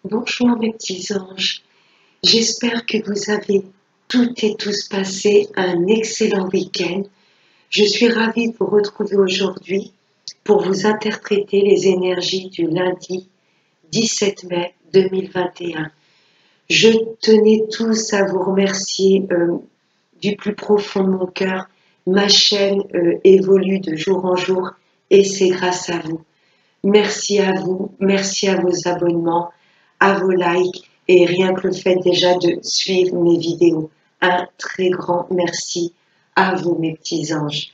Bonjour mes petits anges, j'espère que vous avez toutes et tous passé un excellent week-end. Je suis ravie de vous retrouver aujourd'hui pour vous interpréter les énergies du lundi 17 mai 2021. Je tenais tous à vous remercier du plus profond de mon cœur. Ma chaîne évolue de jour en jour et c'est grâce à vous. Merci à vous, merci à vos abonnements, à vos likes et rien que le fait déjà de suivre mes vidéos. Un très grand merci à vous mes petits anges.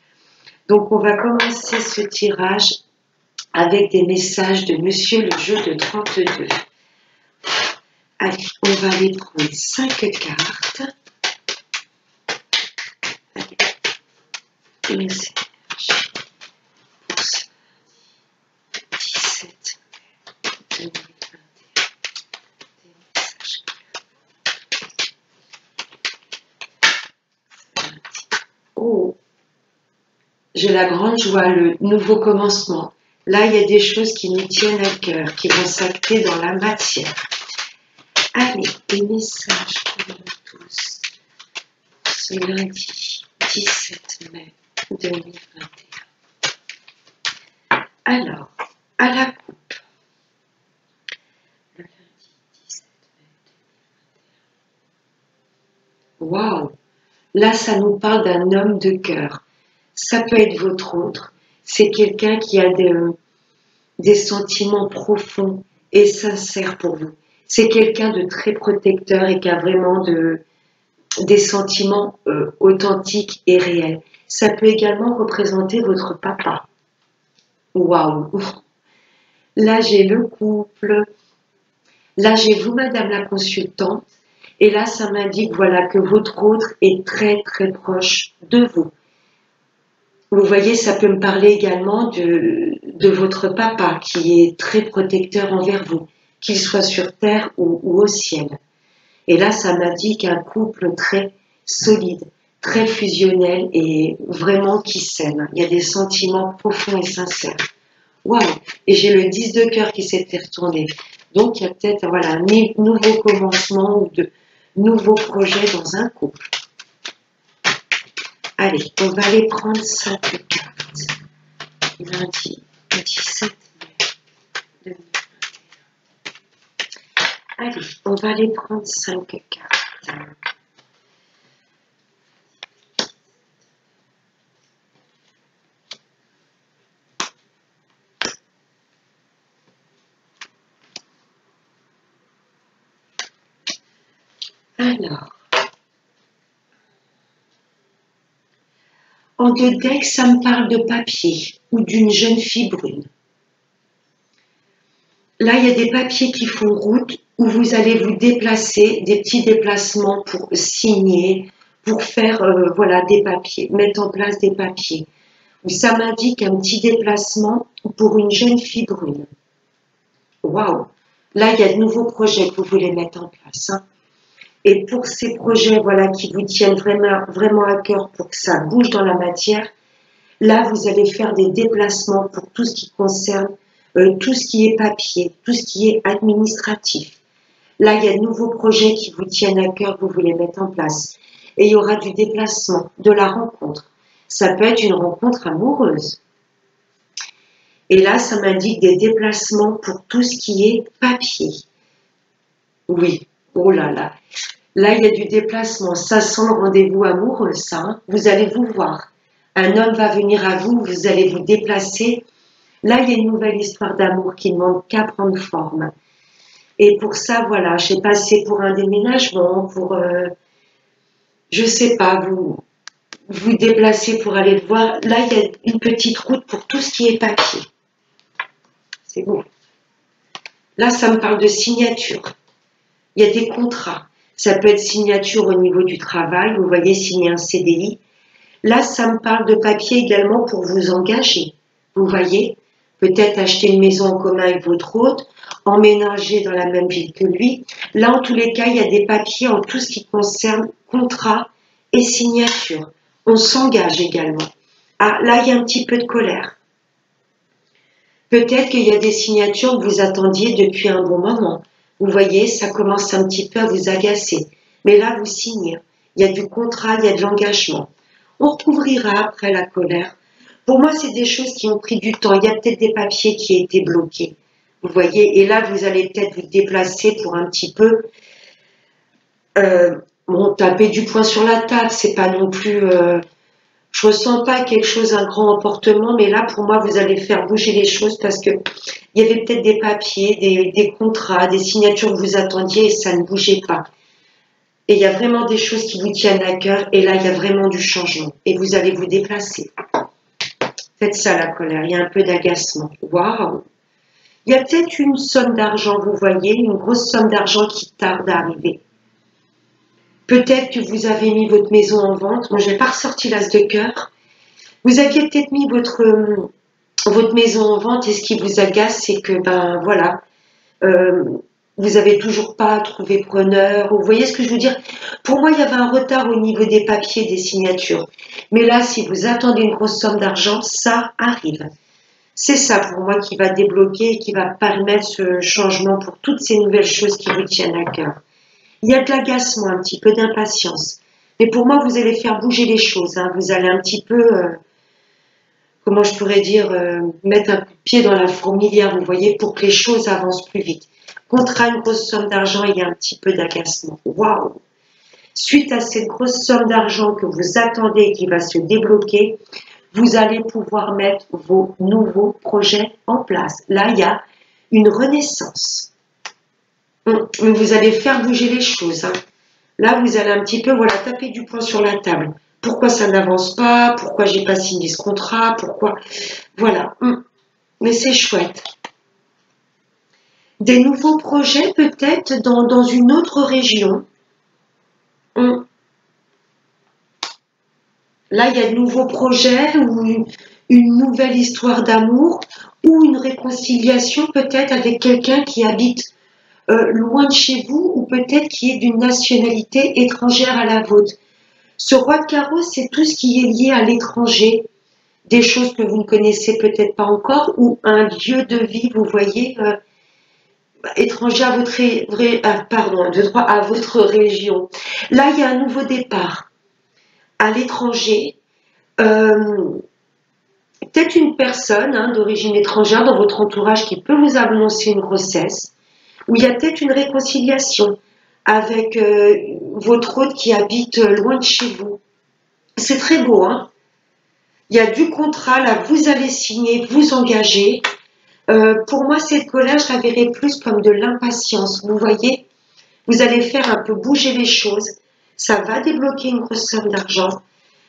Donc on va commencer ce tirage avec des messages de Monsieur le jeu de 32. Allez, on va aller prendre 5 cartes. Allez, une énergie pour ce 17 mai 2021. Des messages clairs. Oh, j'ai la grande joie, le nouveau commencement. Là, il y a des choses qui nous tiennent à cœur, qui vont s'acter dans la matière. Allez, des messages pour nous tous. Ce lundi 17 mai 2021. Alors, à la coupe. Le lundi 17 mai 2021. Waouh! Là, ça nous parle d'un homme de cœur. Ça peut être votre autre. C'est quelqu'un qui a des sentiments profonds et sincères pour vous. C'est quelqu'un de très protecteur et qui a vraiment des sentiments authentiques et réels. Ça peut également représenter votre papa. Waouh! Là, j'ai le couple. Là, j'ai vous, madame la consultante. Et là, ça m'indique voilà, que votre autre est très, très proche de vous. Vous voyez, ça peut me parler également de votre papa qui est très protecteur envers vous, qu'il soit sur terre ou au ciel. Et là, ça m'indique un couple très solide, très fusionnel et vraiment qui s'aime. Il y a des sentiments profonds et sincères. Waouh! Et j'ai le 10 de cœur qui s'était retourné. Donc, il y a peut-être voilà, un nouveau commencement ou de nouveaux projets dans un couple. Allez, on va aller prendre 5 cartes. Lundi 17 mai 2021. Allez, on va aller prendre 5 cartes. Alors, en deux decks, ça me parle de papier ou d'une jeune fille brune. Là, il y a des papiers qui font route où vous allez vous déplacer, des petits déplacements pour signer, pour faire voilà, des papiers, mettre en place des papiers. Ça m'indique un petit déplacement pour une jeune fille brune. Waouh! Là, il y a de nouveaux projets que vous voulez mettre en place. Hein. Et pour ces projets voilà, qui vous tiennent vraiment, vraiment à cœur pour que ça bouge dans la matière, là, vous allez faire des déplacements pour tout ce qui concerne tout ce qui est papier, tout ce qui est administratif. Là, il y a de nouveaux projets qui vous tiennent à cœur, que vous voulez mettre en place. Et il y aura du déplacement, de la rencontre. Ça peut être une rencontre amoureuse. Et là, ça m'indique des déplacements pour tout ce qui est papier. Oui, oh là là. Là, il y a du déplacement. Ça sent le rendez-vous amoureux, ça. Hein. Vous allez vous voir. Un homme va venir à vous, vous allez vous déplacer. Là, il y a une nouvelle histoire d'amour qui ne manque qu'à prendre forme. Et pour ça, voilà, je sais pas si c'est pour un déménagement, pour, je sais pas, vous déplacer pour aller le voir. Là, il y a une petite route pour tout ce qui est papier. C'est beau. Là, ça me parle de signature. Il y a des contrats. Ça peut être signature au niveau du travail. Vous voyez, signer un CDI. Là, ça me parle de papier également pour vous engager. Vous voyez, peut-être acheter une maison en commun avec votre hôte, emménager dans la même ville que lui. Là, en tous les cas, il y a des papiers en tout ce qui concerne contrat et signature. On s'engage également. Ah, là, il y a un petit peu de colère. Peut-être qu'il y a des signatures que vous attendiez depuis un bon moment. Vous voyez, ça commence un petit peu à vous agacer. Mais là, vous signez. Il y a du contrat, il y a de l'engagement. On recouvrira après la colère. Pour moi, c'est des choses qui ont pris du temps. Il y a peut-être des papiers qui étaient bloqués. Vous voyez, et là, vous allez peut-être vous déplacer pour un petit peu bon, taper du poing sur la table. C'est pas non plus... je ressens pas quelque chose, un grand emportement, mais là, pour moi, vous allez faire bouger les choses parce que il y avait peut-être des papiers, des contrats, des signatures que vous attendiez et ça ne bougeait pas. Et il y a vraiment des choses qui vous tiennent à cœur et là, il y a vraiment du changement et vous allez vous déplacer. Faites ça, la colère. Il y a un peu d'agacement. Waouh! Il y a peut-être une somme d'argent, vous voyez, une grosse somme d'argent qui tarde à arriver. Peut-être que vous avez mis votre maison en vente. Moi, je n'ai pas ressorti l'as de cœur. Vous aviez peut-être mis votre maison en vente et ce qui vous agace, c'est que, ben voilà, vous n'avez toujours pas trouvé preneur. Vous voyez ce que je veux dire? Pour moi, il y avait un retard au niveau des papiers, des signatures. Mais là, si vous attendez une grosse somme d'argent, ça arrive. C'est ça pour moi qui va débloquer et qui va permettre ce changement pour toutes ces nouvelles choses qui vous tiennent à cœur. Il y a de l'agacement, un petit peu d'impatience. Mais pour moi, vous allez faire bouger les choses. Hein. Vous allez un petit peu, comment je pourrais dire, mettre un coup de pied dans la fourmilière, vous voyez, pour que les choses avancent plus vite. Contre une grosse somme d'argent, il y a un petit peu d'agacement. Waouh! Suite à cette grosse somme d'argent que vous attendez et qui va se débloquer, vous allez pouvoir mettre vos nouveaux projets en place. Là, il y a une renaissance. Vous allez faire bouger les choses. Hein. Là, vous allez un petit peu, voilà, taper du poing sur la table. Pourquoi ça n'avance pas? Pourquoi j'ai pas signé ce contrat? Pourquoi? Voilà. Mais c'est chouette. Des nouveaux projets peut-être dans une autre région. Là, il y a de nouveaux projets ou une nouvelle histoire d'amour ou une réconciliation peut-être avec quelqu'un qui habite loin de chez vous ou peut-être qui est d'une nationalité étrangère à la vôtre. Ce roi de carreau, c'est tout ce qui est lié à l'étranger, des choses que vous ne connaissez peut-être pas encore ou un lieu de vie, vous voyez, étranger à votre, à votre région. Là, il y a un nouveau départ à l'étranger. Peut-être une personne d'origine étrangère dans votre entourage qui peut vous annoncer une grossesse, ou il y a peut-être une réconciliation avec votre hôte qui habite loin de chez vous. C'est très beau, hein? Il y a du contrat, là, vous allez signer, vous engager. Pour moi, cette colère, je la verrais plus comme de l'impatience. Vous voyez, vous allez faire un peu bouger les choses. Ça va débloquer une grosse somme d'argent.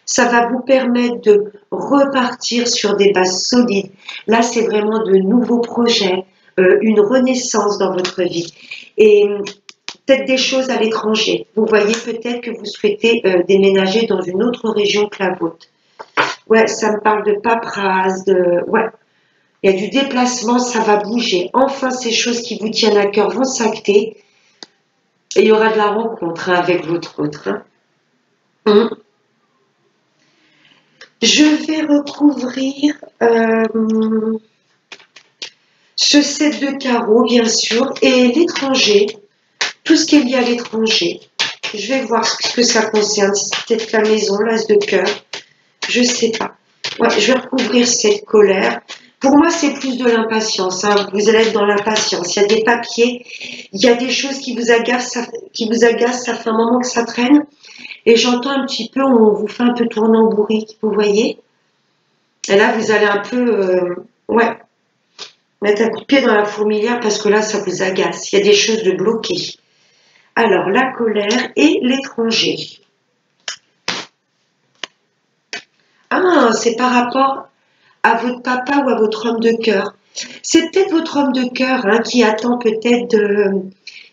Ça va vous permettre de repartir sur des bases solides. Là, c'est vraiment de nouveaux projets, une renaissance dans votre vie. Et peut-être des choses à l'étranger. Vous voyez peut-être que vous souhaitez déménager dans une autre région que la vôtre. Ouais, ça me parle de paperasse, ouais. Il y a du déplacement, ça va bouger. Enfin, ces choses qui vous tiennent à cœur vont s'acter. Et il y aura de la rencontre avec votre autre. Je vais recouvrir ce set de carreaux, bien sûr, et l'étranger, tout ce qui est lié à l'étranger. Je vais voir ce que ça concerne. C'est peut-être la maison, l'as de cœur. Je ne sais pas. Ouais, je vais recouvrir cette colère. Pour moi, c'est plus de l'impatience. Hein. Vous allez être dans l'impatience. Il y a des papiers, il y a des choses qui vous agacent, ça fait un moment que ça traîne. Et j'entends un petit peu, on vous fait un peu tourner en bourrique, vous voyez. Et là, vous allez un peu, ouais, mettre un coup de pied dans la fourmilière parce que là, ça vous agace. Il y a des choses de bloquées. Alors, la colère et l'étranger. Ah, c'est par rapport à votre papa ou à votre homme de cœur. C'est peut-être votre homme de cœur qui attend peut-être de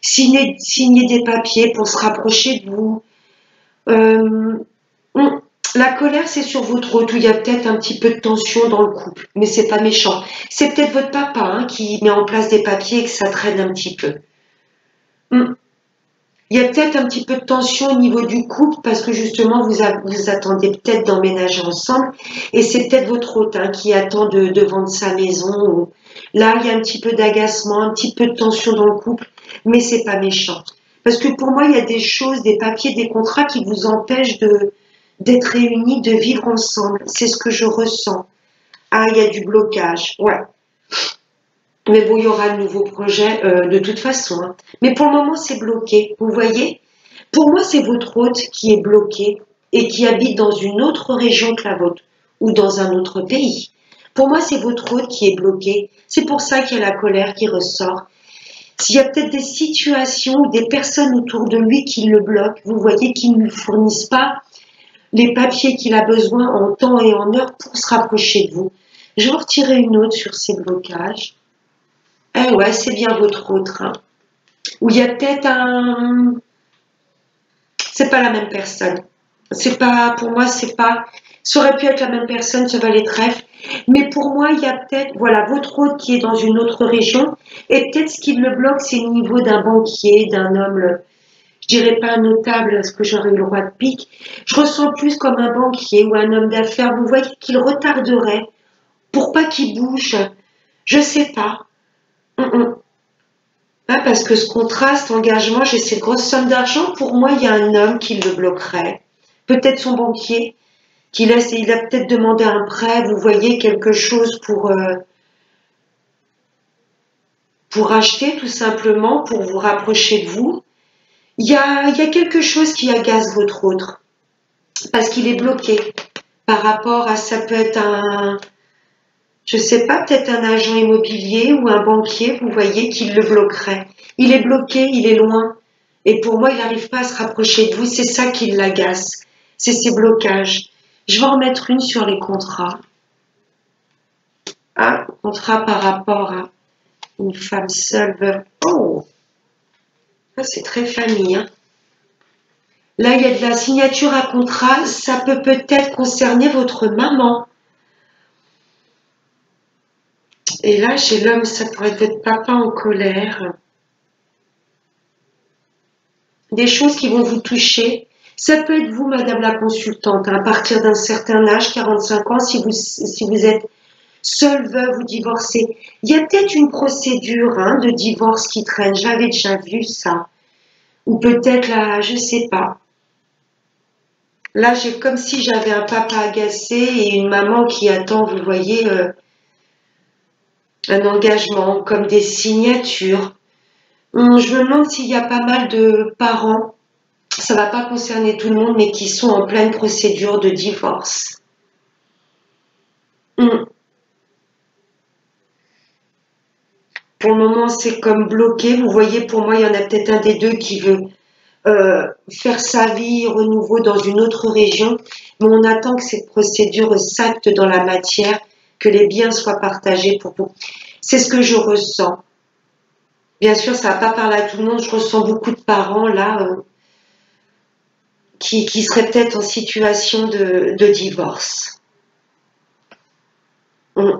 signer des papiers pour se rapprocher de vous. La colère, c'est sur votre route où il y a peut-être un petit peu de tension dans le couple, mais c'est pas méchant. C'est peut-être votre papa qui met en place des papiers et que ça traîne un petit peu. Il Il y a peut-être un petit peu de tension au niveau du couple parce que justement vous attendez peut-être d'emménager ensemble et c'est peut-être votre hôte hein, qui attend de vendre sa maison. Là, il y a un petit peu d'agacement, un petit peu de tension dans le couple, mais c'est pas méchant. Parce que pour moi, il y a des choses, des papiers, des contrats qui vous empêchent d'être réunis, de vivre ensemble. C'est ce que je ressens. Ah, il y a du blocage. Ouais. Mais bon, il y aura de nouveaux projets de toute façon, hein. Mais pour le moment, c'est bloqué. Vous voyez? Pour moi, c'est votre hôte qui est bloqué et qui habite dans une autre région que la vôtre ou dans un autre pays. Pour moi, c'est votre hôte qui est bloqué. C'est pour ça qu'il y a la colère qui ressort. S'il y a peut-être des situations ou des personnes autour de lui qui le bloquent, vous voyez, qui ne lui fournissent pas les papiers qu'il a besoin en temps et en heure pour se rapprocher de vous. Je vais en retirer une autre sur ces blocages. Eh ouais, c'est bien votre autre. Hein. Ou il y a peut-être un... C'est pas la même personne. C'est pas, pour moi, c'est pas... Ça aurait pu être la même personne, ce valet de trèfle. Mais pour moi, il y a peut-être, voilà, votre hôte qui est dans une autre région. Et peut-être ce qui le bloque, c'est le niveau d'un banquier, d'un homme, je dirais pas un notable, parce que j'aurais eu le roi de pique. Je ressens plus comme un banquier ou un homme d'affaires. Vous voyez qu'il retarderait pour pas qu'il bouge. Je sais pas. Ah, parce que ce contraste, engagement, j'ai cette grosse somme d'argent, pour moi, il y a un homme qui le bloquerait. Peut-être son banquier, il a peut-être demandé un prêt, vous voyez, quelque chose pour acheter, tout simplement, pour vous rapprocher de vous. Il y a quelque chose qui agace votre autre, parce qu'il est bloqué par rapport à, ça peut être un, je sais pas, peut-être un agent immobilier ou un banquier, vous voyez, qui le bloquerait. Il est bloqué, il est loin. Et pour moi, il n'arrive pas à se rapprocher de vous. C'est ça qui l'agace. C'est ces blocages. Je vais en remettre une sur les contrats. Un contrat par rapport à une femme seule, veuve. Oh, c'est très famille. Hein. Là, il y a de la signature à contrat. Ça peut peut-être concerner votre maman. Et là, chez l'homme, ça pourrait être papa en colère. Des choses qui vont vous toucher. Ça peut être vous, madame la consultante, à partir d'un certain âge, 45 ans, si vous êtes seule, veuve ou divorcée. Il y a peut-être une procédure hein, de divorce qui traîne. J'avais déjà vu ça. Ou peut-être là, je sais pas. Là, j'ai comme si j'avais un papa agacé et une maman qui attend, vous voyez, un engagement, comme des signatures. Je me demande s'il y a pas mal de parents, ça va pas concerner tout le monde, mais qui sont en pleine procédure de divorce. Pour le moment, c'est comme bloqué. Vous voyez, pour moi, il y en a peut-être un des deux qui veut faire sa vie renouveau dans une autre région, mais on attend que cette procédure s'acte dans la matière, que les biens soient partagés pour vous. C'est ce que je ressens. Bien sûr, ça ne va pas parler à tout le monde. Je ressens beaucoup de parents là qui seraient peut-être en situation de divorce. Ou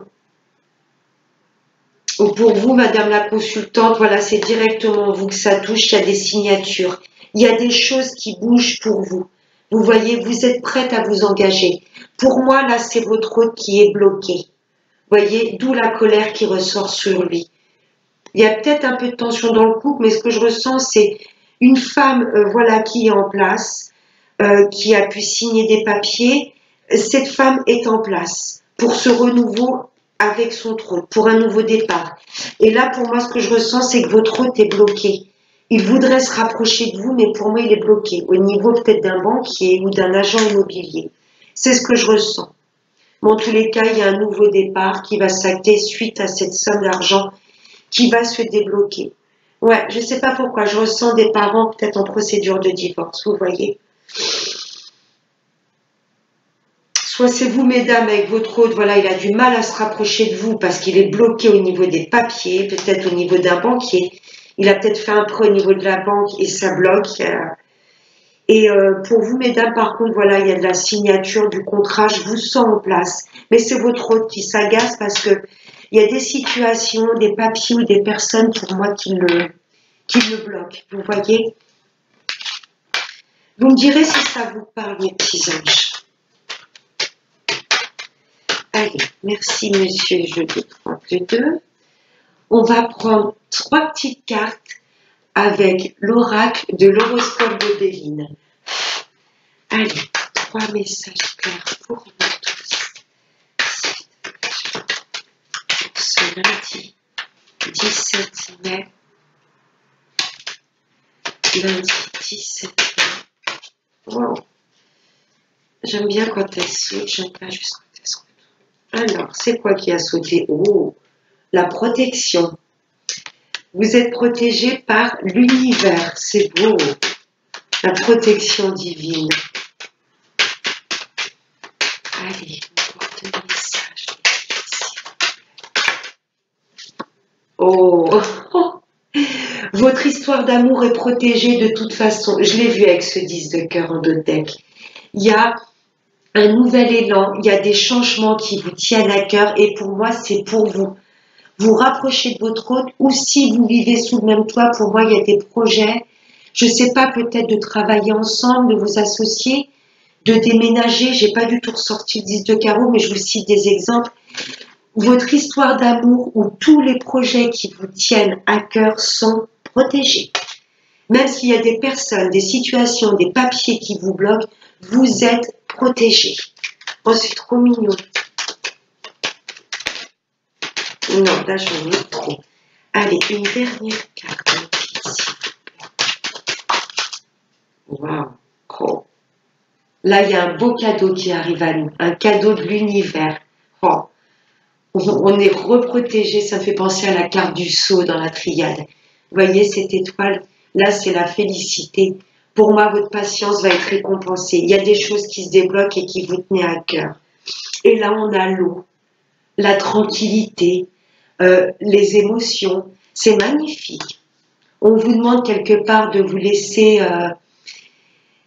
pour vous, madame la consultante, voilà, c'est directement vous que ça touche, il y a des signatures. Il y a des choses qui bougent pour vous. Vous voyez, vous êtes prête à vous engager. Pour moi, là, c'est votre hôte qui est bloqué. Vous voyez, d'où la colère qui ressort sur lui. Il y a peut-être un peu de tension dans le couple, mais ce que je ressens, c'est une femme, voilà, qui est en place, qui a pu signer des papiers. Cette femme est en place pour ce renouveau avec son trône, pour un nouveau départ. Et là, pour moi, ce que je ressens, c'est que votre hôte est bloqué. Il voudrait se rapprocher de vous, mais pour moi, il est bloqué, au niveau peut-être d'un banquier ou d'un agent immobilier. C'est ce que je ressens. Mais en tous les cas, il y a un nouveau départ qui va s'acter suite à cette somme d'argent qui va se débloquer. Ouais, je ne sais pas pourquoi, je ressens des parents peut-être en procédure de divorce, vous voyez. Soit c'est vous, mesdames, avec votre hôte, voilà, il a du mal à se rapprocher de vous parce qu'il est bloqué au niveau des papiers, peut-être au niveau d'un banquier. Il a peut-être fait un prêt au niveau de la banque et ça bloque. Et pour vous, mesdames, par contre, voilà, il y a de la signature du contrat, je vous sens en place. Mais c'est votre hôte qui s'agace parce que il y a des situations, des papiers ou des personnes pour moi qui le bloquent. Vous voyez? Vous me direz si ça vous parle, mes petits anges. Allez, merci monsieur Jeudi 32. On va prendre 3 petites cartes avec l'oracle de l'horoscope de Béline. Allez, 3 messages clairs pour nous tous. Ce lundi 17 mai. Lundi 17 mai. Wow. J'aime bien quand elle saute, j'aime pas juste quand elle saute. Alors, c'est quoi qui a sauté? Oh, la protection. Vous êtes protégé par l'univers, c'est beau. La protection divine. Allez, on porte le message. Oh, votre histoire d'amour est protégée de toute façon. Je l'ai vu avec ce 10 de cœur en deux decks. Il y a un nouvel élan, il y a des changements qui vous tiennent à cœur et pour moi, c'est pour vous. Vous rapprochez de votre hôte ou si vous vivez sous le même toit, pour moi, il y a des projets. Je ne sais pas, peut-être de travailler ensemble, de vous associer, de déménager. J'ai pas du tout ressorti le 10 de carreau, mais je vous cite des exemples. Votre histoire d'amour ou tous les projets qui vous tiennent à cœur sont protégés. Même s'il y a des personnes, des situations, des papiers qui vous bloquent, vous êtes protégés. Oh, c'est trop mignon. Non, là, j'en ai trop. Allez, une dernière carte. Waouh. Oh. Là, il y a un beau cadeau qui arrive à nous. Un cadeau de l'univers. Oh. On est reprotégé. Ça me fait penser à la carte du sceau dans la triade. Vous voyez cette étoile? Là, c'est la félicité. Pour moi, votre patience va être récompensée. Il y a des choses qui se débloquent et qui vous tenaient à cœur. Et là, on a l'eau, la tranquillité, les émotions. C'est magnifique. On vous demande quelque part de vous laisser,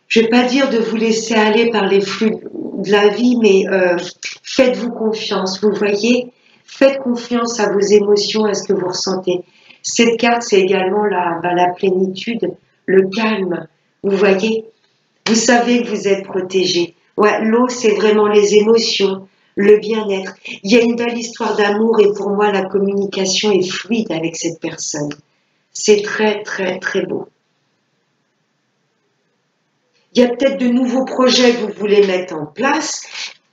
je ne vais pas dire de vous laisser aller par les flux de la vie, mais faites-vous confiance. Vous voyez, faites confiance à vos émotions, à ce que vous ressentez. Cette carte, c'est également la plénitude, le calme. Vous voyez, vous savez que vous êtes protégé. Ouais, l'eau, c'est vraiment les émotions, le bien-être. Il y a une belle histoire d'amour et pour moi, la communication est fluide avec cette personne. C'est très, très, très beau. Il y a peut-être de nouveaux projets que vous voulez mettre en place.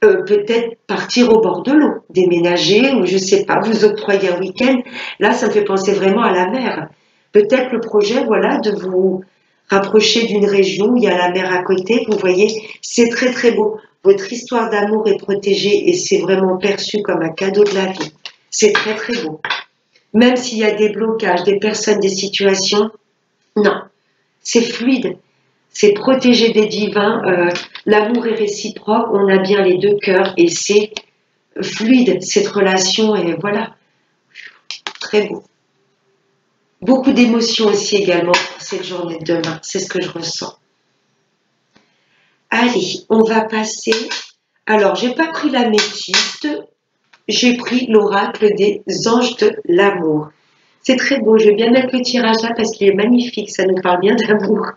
Peut-être partir au bord de l'eau, déménager ou je ne sais pas, vous octroyer un week-end. Là, ça me fait penser vraiment à la mer. Peut-être le projet, voilà, de vous rapprocher d'une région où il y a la mer à côté. Vous voyez, c'est très très beau. Votre histoire d'amour est protégée et c'est vraiment perçu comme un cadeau de la vie. C'est très très beau. Même s'il y a des blocages, des personnes, des situations, non, c'est fluide. C'est protégé des divins. L'amour est réciproque. On a bien les deux cœurs et c'est fluide cette relation et voilà, très beau. Beaucoup d'émotions aussi également pour cette journée de demain, c'est ce que je ressens. Allez, on va passer. Alors, j'ai pas pris l'améthyste, j'ai pris l'oracle des anges de l'amour. C'est très beau, je vais bien mettre le tirage là parce qu'il est magnifique, ça nous parle bien d'amour.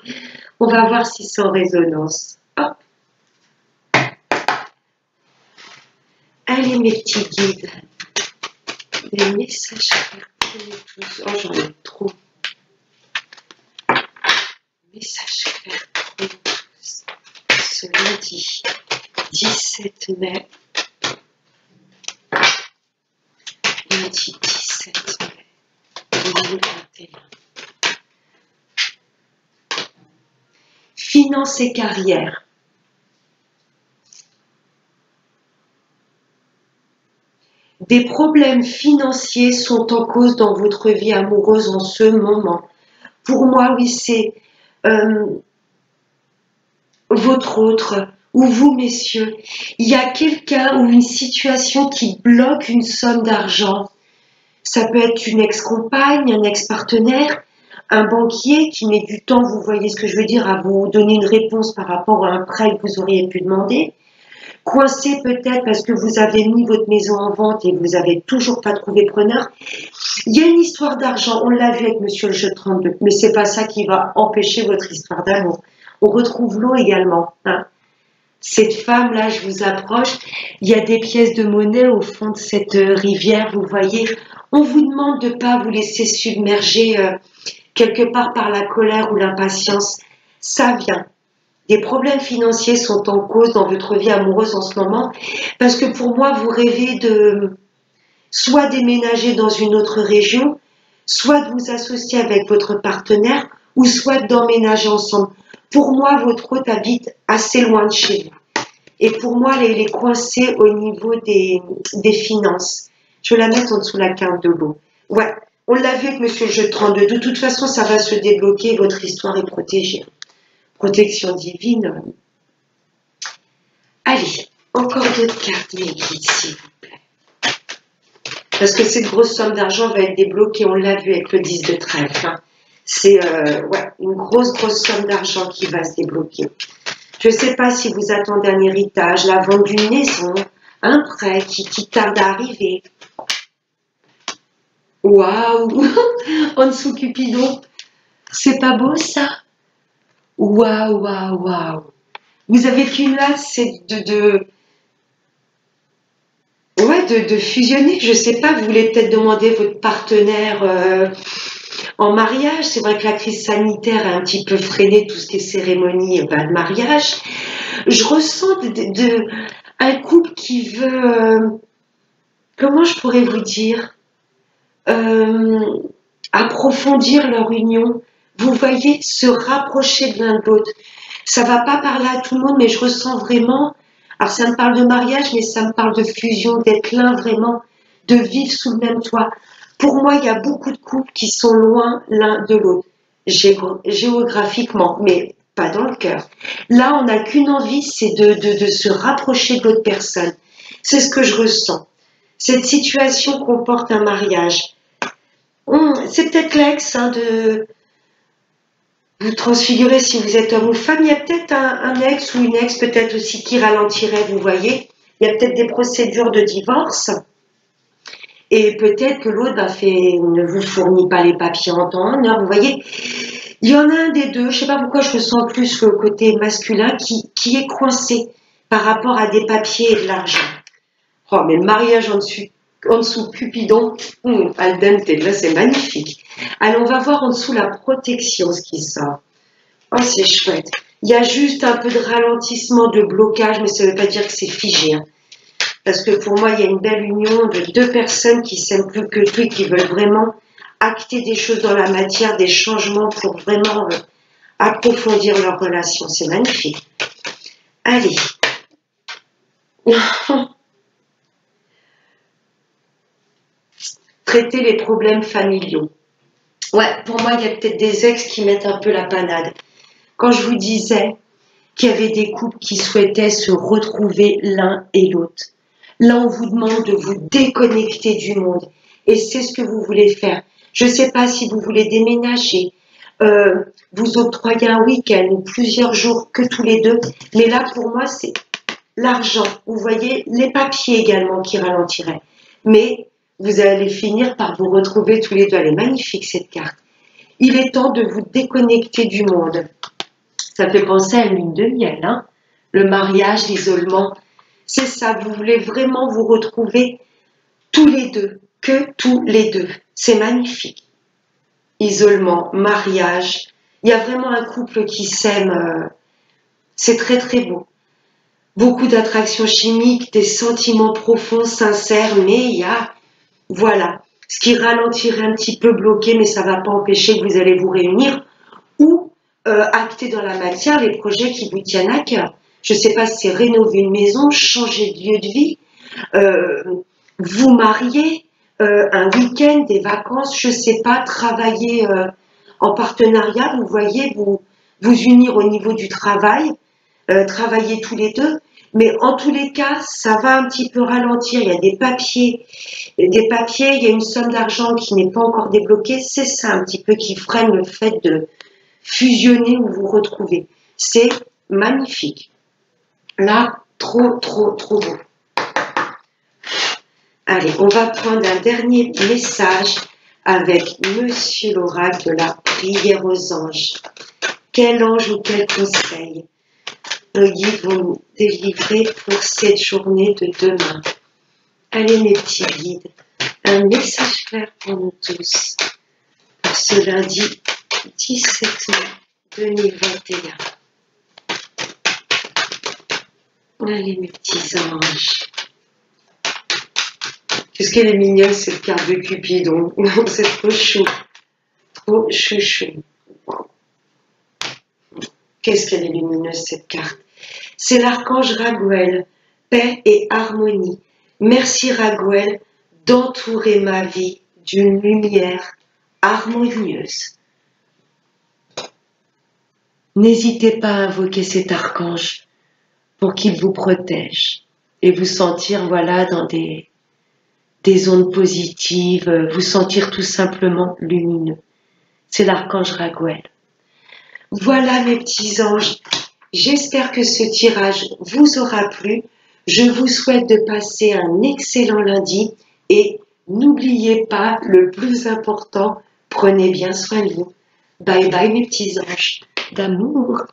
On va voir si c'est en résonance. Hop. Allez mes petits guides, des messages pour nous tous. Oh, j'en ai trop. Message clair pour nous tous. Ce lundi 17 mai. Lundi 17 mai 2021. Finances et carrière. Des problèmes financiers sont en cause dans votre vie amoureuse en ce moment. Pour moi, oui, c'est votre autre ou vous, messieurs. Il y a quelqu'un ou une situation qui bloque une somme d'argent. Ça peut être une ex-compagne, un ex-partenaire, un banquier qui met du temps, vous voyez ce que je veux dire, à vous donner une réponse par rapport à un prêt que vous auriez pu demander. Coincé peut-être parce que vous avez mis votre maison en vente et vous n'avez toujours pas trouvé preneur. Il y a une histoire d'argent, on l'a vu avec Monsieur le Jeu 32, mais c'est pas ça qui va empêcher votre histoire d'amour. On retrouve l'eau également. Hein. Cette femme-là, je vous approche, il y a des pièces de monnaie au fond de cette rivière, vous voyez. On vous demande de ne pas vous laisser submerger quelque part par la colère ou l'impatience. Ça vient. Des problèmes financiers sont en cause dans votre vie amoureuse en ce moment, parce que pour moi, vous rêvez de soit déménager dans une autre région, soit de vous associer avec votre partenaire, ou soit d'emménager ensemble. Pour moi, votre hôte habite assez loin de chez vous. Et pour moi, elle est coincée au niveau des finances. Je vais la mettre en dessous de la carte de l'eau. Ouais, on l'a vu avec Monsieur le jeu de 32. De toute façon, ça va se débloquer. Votre histoire est protégée. Protection divine. Allez, encore d'autres cartes, mes guides, s'il vous plaît. Parce que cette grosse somme d'argent va être débloquée. On l'a vu avec le 10 de trèfle. Hein. C'est ouais, une grosse somme d'argent qui va se débloquer. Je ne sais pas si vous attendez un héritage, la vente d'une maison, un prêt qui tarde à arriver. Waouh! En dessous Cupidon. C'est pas beau ça? Waouh, waouh, waouh! Vous avez qu'une hâte, c'est de fusionner. Je ne sais pas, vous voulez peut-être demander votre partenaire en mariage. C'est vrai que la crise sanitaire a un petit peu freiné tout ce qui est cérémonie de mariage. Je ressens un couple qui veut, comment je pourrais vous dire, approfondir leur union. Vous voyez, se rapprocher de l'un de l'autre. Ça va pas parler à tout le monde, mais je ressens vraiment, alors ça me parle de mariage, mais ça me parle de fusion, d'être l'un vraiment, de vivre sous le même toit. Pour moi, il y a beaucoup de couples qui sont loin l'un de l'autre, géographiquement, mais pas dans le cœur. Là, on n'a qu'une envie, c'est de se rapprocher de l'autre personne. C'est ce que je ressens. Cette situation comporte un mariage. C'est peut-être l'ex de vous transfigurer si vous êtes homme ou femme. Il y a peut-être un ex ou une ex peut-être aussi qui ralentirait, vous voyez. Il y a peut-être des procédures de divorce. Et peut-être que l'autre ne vous fournit pas les papiers en temps en heure, vous voyez. Il y en a un des deux, je ne sais pas pourquoi je ressens plus le côté masculin qui est coincé par rapport à des papiers et de l'argent. Oh, mais le mariage en dessous Cupidon, al dente, là c'est magnifique. Alors on va voir en dessous la protection, ce qui sort. Oh, c'est chouette. Il y a juste un peu de ralentissement, de blocage, mais ça ne veut pas dire que c'est figé. Hein. Parce que pour moi, il y a une belle union de deux personnes qui s'aiment plus que tout et qui veulent vraiment acter des choses dans la matière, des changements pour vraiment approfondir leur relation. C'est magnifique. Allez. Traiter les problèmes familiaux. Ouais, pour moi, il y a peut-être des ex qui mettent un peu la panade. Quand je vous disais qu'il y avait des couples qui souhaitaient se retrouver l'un et l'autre, là, on vous demande de vous déconnecter du monde. Et c'est ce que vous voulez faire. Je ne sais pas si vous voulez déménager, vous octroyer un week-end ou plusieurs jours que tous les deux. Mais là, pour moi, c'est l'argent. Vous voyez, les papiers également qui ralentiraient. Mais vous allez finir par vous retrouver tous les deux. Elle est magnifique, cette carte. Il est temps de vous déconnecter du monde. Ça fait penser à une lune de miel, hein? Le mariage, l'isolement. C'est ça, vous voulez vraiment vous retrouver tous les deux, que tous les deux. C'est magnifique. Isolement, mariage. Il y a vraiment un couple qui s'aime. C'est très très beau. Beaucoup d'attractions chimiques, des sentiments profonds, sincères, mais il y a, voilà, ce qui ralentirait un petit peu, bloqué, mais ça ne va pas empêcher que vous allez vous réunir ou acter dans la matière les projets qui vous tiennent à cœur. Je ne sais pas si c'est rénover une maison, changer de lieu de vie, vous marier, un week-end, des vacances, je ne sais pas, travailler en partenariat, vous voyez, vous unir au niveau du travail, travailler tous les deux. Mais en tous les cas, ça va un petit peu ralentir. Il y a des papiers, il y a une somme d'argent qui n'est pas encore débloquée. C'est ça un petit peu qui freine le fait de fusionner ou vous retrouver. C'est magnifique. Là, trop beau. Allez, on va prendre un dernier message avec Monsieur l'oracle de la prière aux anges. Quel ange ou quel conseil nos guides vont nous délivrer pour cette journée de demain? Allez mes petits guides, un message clair pour nous tous, pour ce lundi 17 mai 2021. Allez mes petits anges. Qu'est-ce qu'elle est mignonne cette carte de Cupidon. C'est trop chou. Trop chouchou. Qu'est-ce qu'elle est lumineuse cette carte. C'est l'archange Raguel, paix et harmonie. Merci Raguel d'entourer ma vie d'une lumière harmonieuse. N'hésitez pas à invoquer cet archange pour qu'il vous protège et vous sentir voilà dans des ondes positives, vous sentir tout simplement lumineux. C'est l'archange Raguel. Voilà mes petits anges, j'espère que ce tirage vous aura plu. Je vous souhaite de passer un excellent lundi et n'oubliez pas le plus important, prenez bien soin de vous. Bye bye mes petits anges d'amour.